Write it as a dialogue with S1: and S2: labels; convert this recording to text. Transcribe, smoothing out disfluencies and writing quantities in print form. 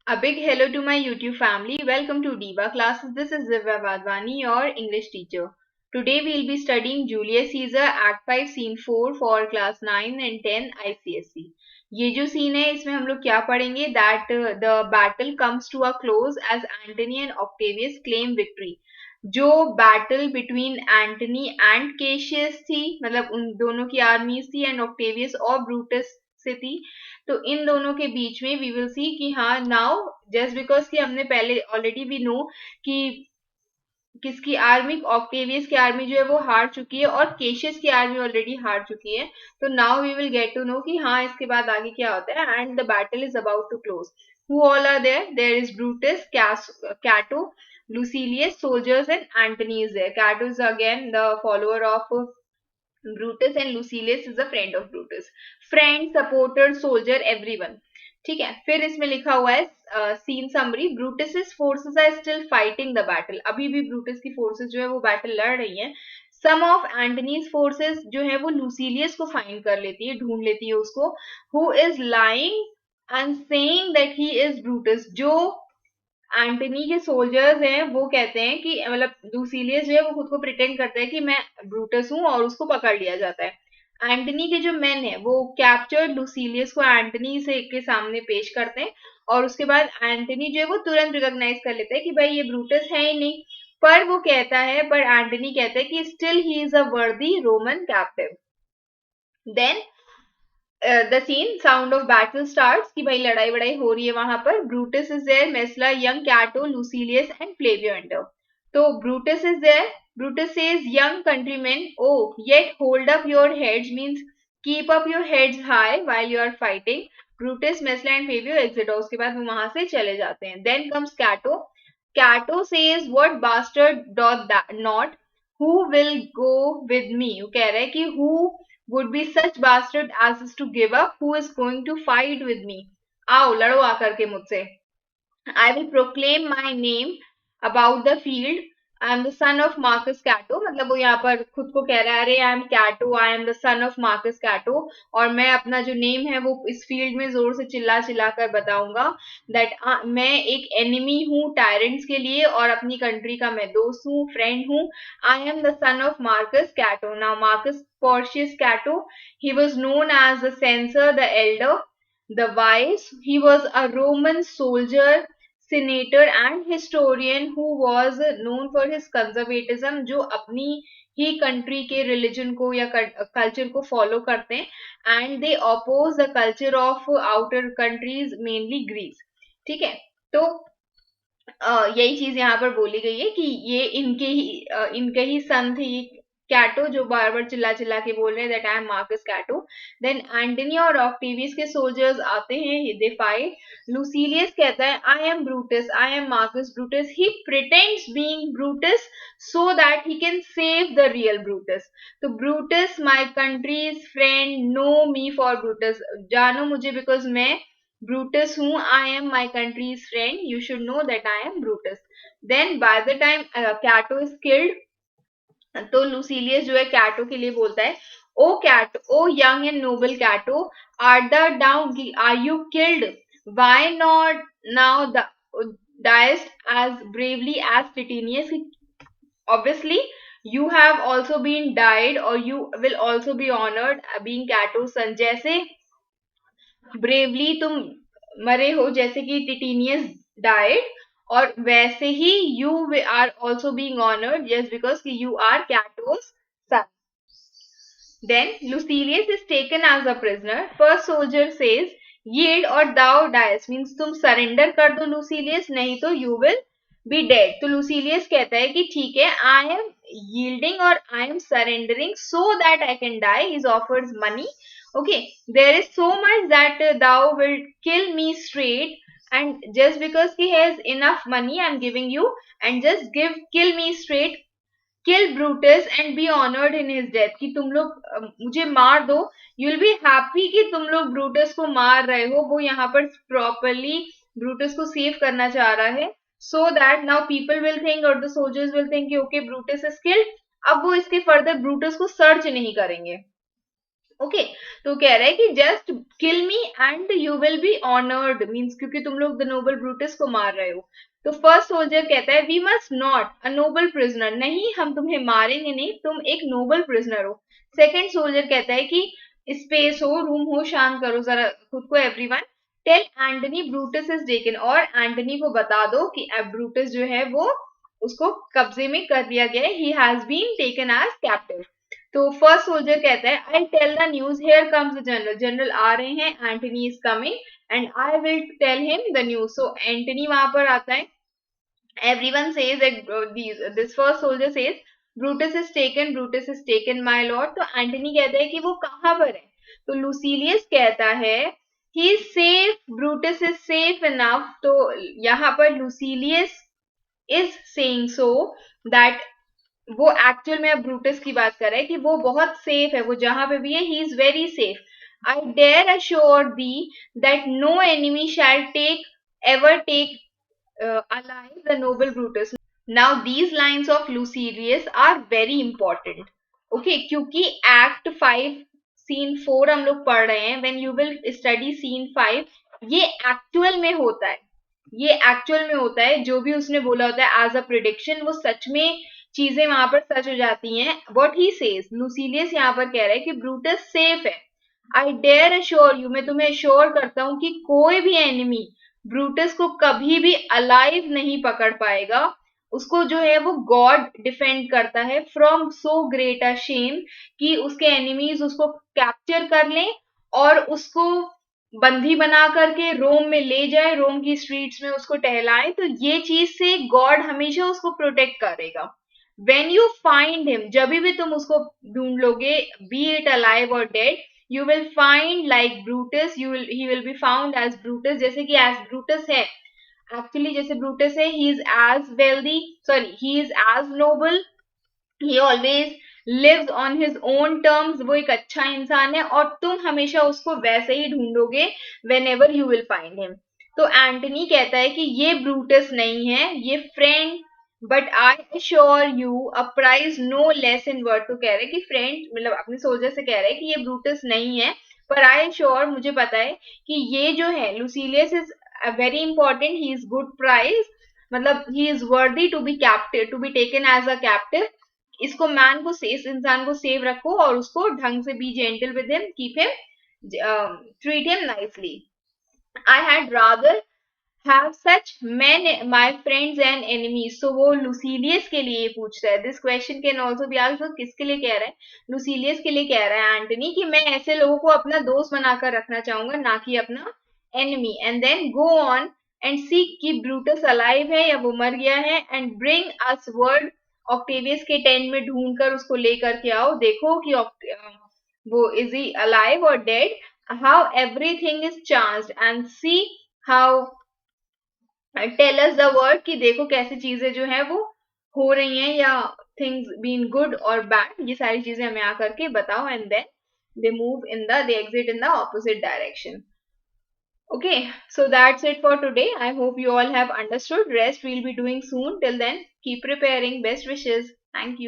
S1: A big hello to my YouTube family. Welcome to Diva classes. This is Divya Vadwani, your English teacher. Today we'll be studying Julius Caesar Act 5 Scene 4 for class 9 and 10 ICSE. ये जो scene है इसमें हम लोग क्या पढ़ेंगे that the battle comes to a close as Antony and Octavius claim victory. जो battle between Antony and caseous थी, मतलब उन दोनों की आर्मीज थी, एंड ऑक्टेवियस और ब्रूटस से थी, तो इन दोनों के बीच में वी विल सी कि हाँ नाउ जस्ट बिकॉज कि हमने पहले ऑलरेडी वी नो कि किसकी आर्मी, ऑक्टेवियस की आर्मी जो है वो हार चुकी है और केशियस की आर्मी ऑलरेडी हार चुकी है. तो now we will get to know कि हाँ इसके बाद आगे क्या होता है. And the battle is about to close. Who all are there? There is Brutus, Cato, Lucilius, soldiers, and Antony is there. Cato is again the follower of Brutus and Lucilius is a friend of Brutus. Friend, supporter, soldier, everyone. ठीक है. फिर इसमें लिखा हुआ है scene summary. Brutus forces are still fighting the battle. अभी भी Brutus की फोर्सेस जो है वो बैटल लड़ रही हैं. सम ऑफ एंटनीज फोर्सेस जो है वो लूसीलियस को फाइंड कर लेती है, ढूंढ लेती है उसको, who is lying and saying that he is Brutus. जो एंटनी के सोल्जर्स हैं वो कहते हैं कि मतलब लूसीलियस जो है वो खुद को प्रिटेंड करता है कि मैं ब्रूटस हूं और उसको पकड़ लिया जाता है. एंटनी के जो मेन है वो कैप्चर्ड लूसीलियस को एंटनी से के सामने पेश करते हैं और उसके बाद एंटनी जो है वो तुरंत रिकॉग्नाइज कर लेता है कि भाई ये ब्रूटस है ही नहीं. पर वो कहता है, पर एंटनी कहता है कि still he is a worthy Roman captive. Then the scene sound of battle starts कि भाई लड़ाई वड़ाई हो रही है वहां पर. Brutus is there, Messala, young Cato, Lucilius and Flavius enter. तो Brutus is there. Brutus says young countrymen, O yet hold up your heads, means keep up your heads high while you are fighting. Brutus, Messala and Flavius exit. उसके बाद वो वहां से चले जाते हैं. Then comes Cato. Cato says what bastard doth not, who will go with me. वो कह रहा है कि who would be such bastard as is to give up, who is going to fight with me. आओ लड़ो आकर के मुझसे. I will proclaim my name about the field. I am the son of Marcus Cato. मतलब वो यहाँ पर खुद को कह रहा है, अरे I am Cato, I am the son of Marcus Cato, और मैं अपना जो नेम है वो इस फील्ड में जोर से चिल्ला चिल्ला कर बताऊंगा दैट मैं एक एनिमी हूँ टायरेंट्स के लिए और अपनी कंट्री का मैं दोस्त हूँ, फ्रेंड हूँ. I am the son of Marcus Cato. Now Marcus Porcius Cato, he was known as the censor, the elder, the wise. He was a Roman soldier, senator and historian who was known for his conservatism, जो अपनी ही country के religion को या culture को follow करते हैं. And they oppose the culture of outer countries, mainly Greece. ठीक है. तो यही चीज यहाँ पर बोली गई है कि ये इनके ही सन थे कैटो, जो बार बार चिल्ला चिल्ला के बोल रहे हैं that I am Marcus Cato. Then Antony और ऑक्टेवियस के सोल्जर्स आते हैं, दे फाइट. लूसीलियस कहता है I am Brutus, I am Marcus Brutus. He pretends being Brutus so that he can save the real Brutus. तो Brutus my country's friend, know me for Brutus. जानो मुझे बिकॉज मैं Brutus हूँ. I am my country's friend, you should know that I am Brutus. Then by the time Cato is killed, तो Lucilius जो है Cato के लिए बोलता है, O Cato, O young and noble Cato, art thou down, are you killed, why not now diest as bravely as Titinius. Obviously you have also been died or you will also be honored being Cato's son. जैसे bravely तुम मरे हो जैसे कि Titinius died, और वैसे ही you are also being honoured just because you are Cato's son. Then Lucilius is taken as a prisoner. First soldier says yield or thou diest, means तुम सरेंडर कर दो लूसीलियस, नहीं तो यू विल बी डेड. तो लूसीलियस कहता है कि ठीक है, I M yielding or I am surrendering so that I can die. He offers money. Okay, there is so much that thou wilt kill me straight, and just because he has enough money I am giving you, and just kill me straight, kill Brutus and be honored in his death. कि तुम लोग मुझे मार दो, you will be happy कि तुम लोग Brutus को मार रहे हो. वो यहाँ पर प्रॉपरली ब्रूटस को सेव करना चाह रहा है, so that now people will think or the soldiers will think कि okay Brutus is killed. अब वो इसके फर्दर ब्रूटस को सर्च नहीं करेंगे. ओके तो कह रहा है कि just kill me and you will be honoured, means क्योंकि तुम लोग द नोबल ब्रूटस को मार रहे हो। तो फर्स्ट सोल्जर कहता है we must not, a noble prisoner, नहीं हम तुम्हें मारेंगे नहीं, तुम एक नोबल प्रिजनर हो। सेकंड सोल्जर कहता है कि स्पेस हो, रूम हो, शांत करो जरा खुद को everyone, tell Antony Brutus is taken, और एंटनी को बता दो कि ब्रूटस जो है वो उसको कब्जे में कर लिया गया है, he has been taken as captive. तो फर्स्ट सोल्जर कहता है I tell the news, here comes the general, general आ रहे हैं, Antony is coming and I will tell him the news. So Antony वहां पर आता है, everyone says that this first soldier says Brutus is taken, Brutus is taken my lord। तो Antony कहता है कि वो कहाँ पर है। तो लुसीलियस कहता है he is safe, Brutus is safe enough। तो यहाँ पर लुसीलियस is saying so that वो एक्चुअल में अब ब्रूटस की बात कर रहा है कि वो बहुत सेफ है, वो जहां पे भी है he is very safe. I dare assure thee that no enemy shall take ever take alive the noble Brutus। Now these lines of Lucilius are very important, okay, क्योंकि Act 5 Scene 4 हम लोग पढ़ रहे हैं, when you will study Scene 5, ये actual में होता है, ये एक्चुअल में होता है, जो भी उसने बोला होता है एज अ प्रिडिक्शन वो सच में चीजें वहां पर सच हो जाती हैं। व्हाट ही सेज, लुसीलियस यहाँ पर कह रहा है कि ब्रूटस सेफ है। आई डेयर अश्योर यू, मैं तुम्हें अश्योर करता हूं कि कोई भी एनिमी ब्रूटस को कभी भी अलाइव नहीं पकड़ पाएगा। उसको जो है वो गॉड डिफेंड करता है from so great a shame कि उसके एनिमीज उसको कैप्चर कर लें और उसको बंदी बना करके रोम में ले जाए, रोम की स्ट्रीट्स में उसको टहलाए, तो ये चीज से गॉड हमेशा उसको प्रोटेक्ट करेगा। वेन यू फाइंड हिम, जब भी तुम उसको ढूंढ लोगे, बी इट अलाइव और dead, you will find like Brutus, he will be found as Brutus, जैसे कि एज ब्रूटस है एक्चुअली, जैसे ब्रूटस है, he is as wealthy, sorry he is as noble, he always lives on his own terms, वो एक अच्छा इंसान है और तुम हमेशा उसको वैसे ही ढूंढोगे whenever you will find him. तो एंटनी कहता है कि ये ब्रूटस नहीं है, ये friend, but I assure you a prize no less in worth. तो कह रहे कि फ्रेंड मतलब अपने सोल्जर से कह रहे हैं कि ये ब्रूटस नहीं है, पर आई अश्योर, मुझे पता है कि ये जो है Lucilius is very important, he is good prize, मतलब he is worthy to be captive, to be taken as a captive. इसको मैन को, इस इंसान को सेव रखो और उसको ढंग से B gentle with him, keep him, treat him nicely. I had rather have such man my friends and enemies. तो वो लुसीलियस के लिए पूछ रहा है, this question can also be asked, तो किसके लिए कह रहा है, लुसीलियस के लिए कह रहा है एंटनी कि मैं ऐसे लोगों को अपना दोस्त बनाकर रखना चाहूंगा, ना कि अपना enemy. And then go on and see कि ब्रूटस अलाइव है या वो मर गया है, and bring us word, Octavius के टेंट में ढूंढ कर उसको लेकर के आओ, देखो कि वो इज ही अलाइव और dead, how everything is chanced, and see how, tell us the word, कि देखो कैसी चीजें जो है वो हो रही हैं, या थिंग्स बीन गुड और बैड, ये सारी चीजें हमें आकर के बताओ। And then they exit in the opposite direction. Okay, so that's it for today. I hope you all have understood. Rest we'll be doing soon. Till then, keep preparing. Best wishes. Thank you.